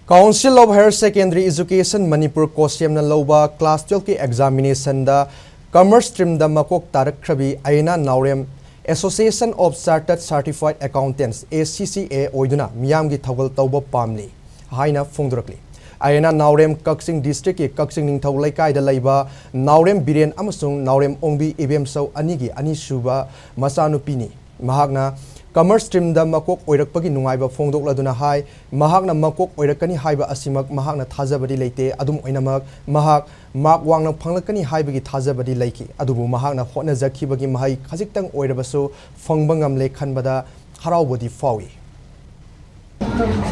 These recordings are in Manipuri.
Council of Higher Secondary Education Manipur Kosiam na loba class 12 ki examination da commerce stream da makok tarakkhre Aiena Naorem Association of Chartered Certified Accountants ACCA oiduna miyam gi thawal tawba pamli haina phongdorakli Aiena Naorem Kaksing district ki Kaksing ningthau laikai da laiba Naorem Biren amasung Naorem Ongbi Ibemsau anigi ani suba masanupini mahakna commerce stream da makok oirakpagi nungaiba phongdokladuna hai mahakna makok oirakani haiba asimak mahakna thajabadi leite adum oinamak mahak mak wangna phanglakani haibagi thajabadi leiki adubu mahakna hotna jakhibagi mahai khajiktang oirabasu phongbangam le khanbada haraubodi fawi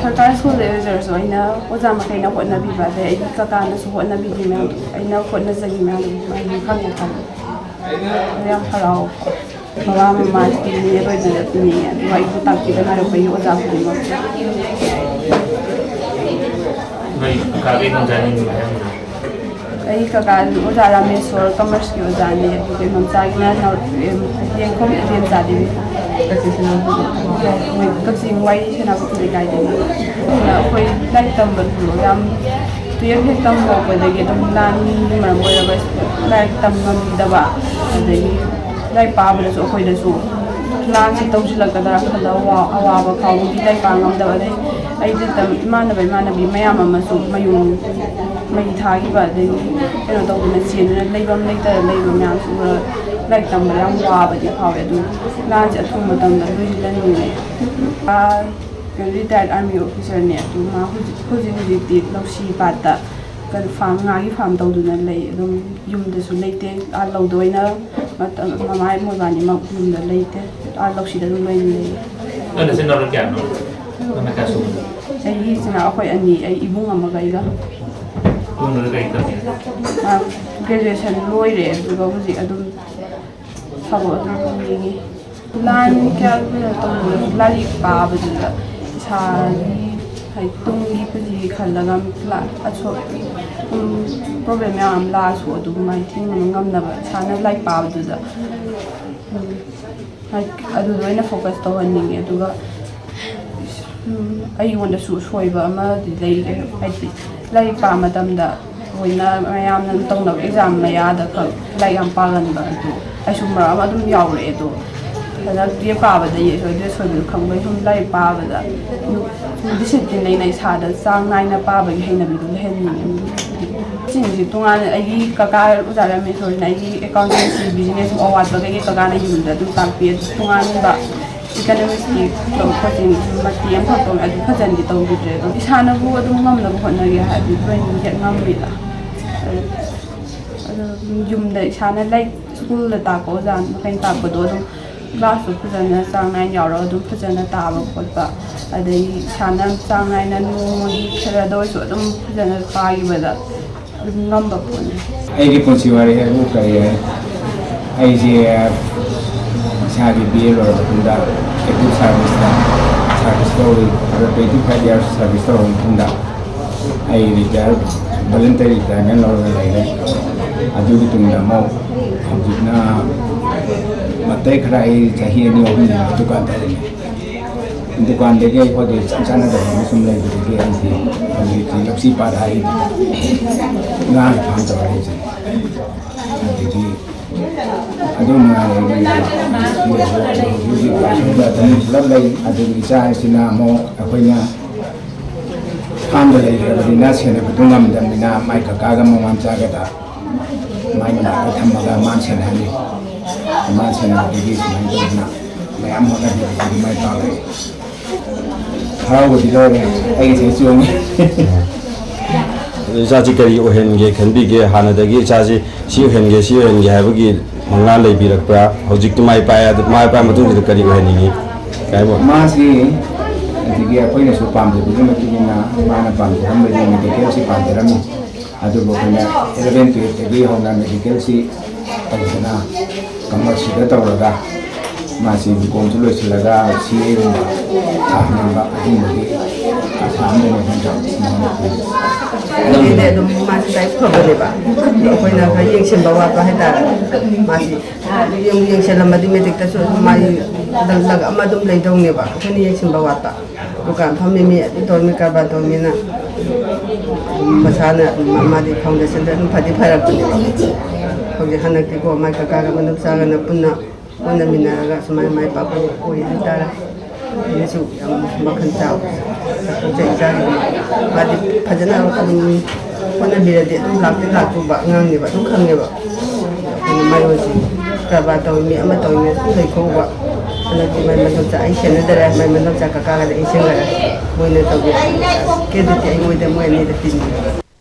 सरकार स्कूल यूजर्स होइना ओजा मखैना होना बिबा दे आई ककाना सु होना बिदि मा आइना होना जगी मा माइ खाने खान या हराव बाबा ममा की नि रोइना नि वाइ को ताकि दना रो पई ओजा को मा भाई कागे न जानि आई कका ओजा रामेश्वर कमर्स की ओजा ने के ममता की ना ये को एम जादी Kaksing wai sena ko tuli kai deni na koi lai tambal lo yam tuya he tam mo ko degi tam lan mar mo ya bas lai tam ngam daba degi lai pa bla so koi da su lan si tau sila kadara khala wa awa ba khaw gi lai pa ngam daba dei ai de tam imana bi mayam ama su mayung mai tha gi ba dei eno to na chin na lai bam lai ta lai bam yam su like number yang waba di pawe du lunch at home tam da du lan ni retired army officer ne tu ma hu ti lo si pata kan fam nga gi fam tau du na lei dum yum de su lei te a lo doina ma mai mo ba ni ma yum da lei te a lo si da du lei lei ana sen nor kya no na ka su ai hi sina akoi ani ai ibung ama ga iga nor ga ita graduation loire du ga hu ji adum lan kya tong lali pa bujula sa hai tung gi puji khalaga la acho problem ya am la so du mai thing ngam na ba sana lai pa bujula hai adu doina focus to haning aduga ai wonda su soiba ma di lai lai pa madam da hoina mayam nan tong na exam maya da ka lai am pa gan ba du ai sumra ma dum yaw le do da dia pa ba da ye so de so du khang bai hum lai pa ba da nu discipline nei nei sa da sang nai na pa ba gi heina bi du hen ni jing ji tunga ai ka ka uja ra me so nai accountancy business award ba ge ka ga na yun da du ta pi tunga ni ba economics ki to coaching ma ti am to adu khajan di to bi de isa na bu adu ngam na bu na ge ha di brain get ngam bi la yum da isa na like school da ta ko jan makai ta ko do class su phajana sang nai yaw ro du phajana ta ba ko ba adai chana sang nai na no mo khara do su dum phajana pa gi ba da ngam ba ko ne ai gi pon si wa re bu ka ye ai ji sa gi bi ro da edu service da service to 25 years service to da ai retire voluntary retirement lo lai le adu gi tung da mo na matai khrai chahi ni om ni dukan ta ni dukan de ge ko de chana da ni sum lai de ge an si ki lapsi pa dai na phang ta ri ji ji adu na ri ji ba da ni lab lai adu ni cha sina mo akoi na tham da lai ga ni na se na bu ngam da ni na mai ka ga mo man cha ga da mai na ka tham ga man se na ni man se na de gi mai do na mai am ho na de mai ta lai harau di lo ne ai se chu ni jaji kari ohen ge khanbi ge hana dagi jaji si ohen ge habagi manga lei birakpa hojik tu mai pa matung de kari ohen ni kai bo ma si di ge apoi na su pam de bu ma ti na ma na pam de ham de ni de ke si pam de ram adu bo na 11 to 8 ge ho na medical si ta na kamar si da ta ra ma si ko ju lo si la ga si e ro ta na ba ni ge ta sa me ne taนี่เนี่ยดูมาใช้เพิ่มเลยป่ะคนน่ะเขายังเช่นบอกว่าก็ให้ได้มาสิยังเช่นละมาดิเมติกแต่ส่วนมาดังๆเอามาดูเลยตรงนี้ป่ะคนนี้ยังเช่นบอกว่าป่ะดูการทำมีตัวมีการบันตัวมีนะ masana madi foundation da phadi pharak ni hoje hanak ti ko mai ka ka manam saga na punna punna minaraga sumai mai pa ko yi tara ni su yang makan tau je jari madi phajana punna bira de lak tu ba ngang ni ba tu khang ni ba ni mai ho si ka ba tau mi ama tau ni sai ko ba ana ki mai manam sa ai shen da mai manam sa ka ka da ai shen ga mo ne tau ke de ai mo de mo ni de tin